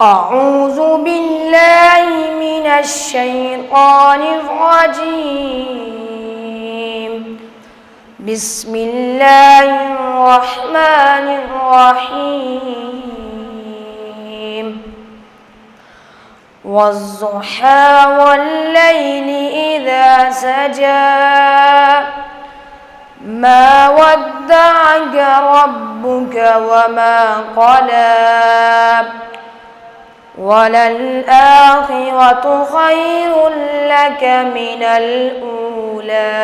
أعوذ بالله من الشيطان الرجيم. بسم الله الرحمن الرحيم. والضحى والليل إذا سجى ما ودعك ربك وما قلى وللآخرة خير لك من الأولى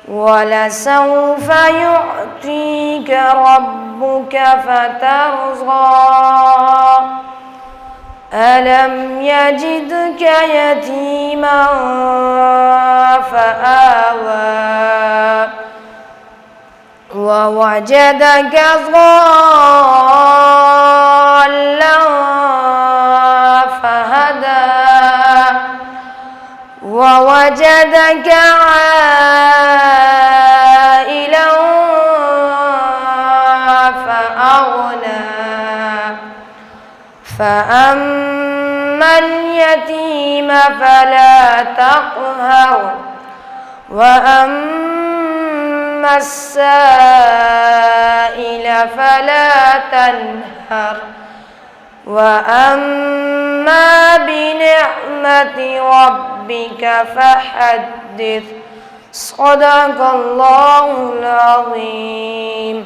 ولسوف يعطيك ربك فترضى ألم يجدك يتيما فآوى ووجدك ضالا فهدى ووجدك عائلا فأغنى فأما اليتيم فلا تقهر وأما السائل فلا تنهر وأما بنعمة ربك فحدث. صدق الله العظيم.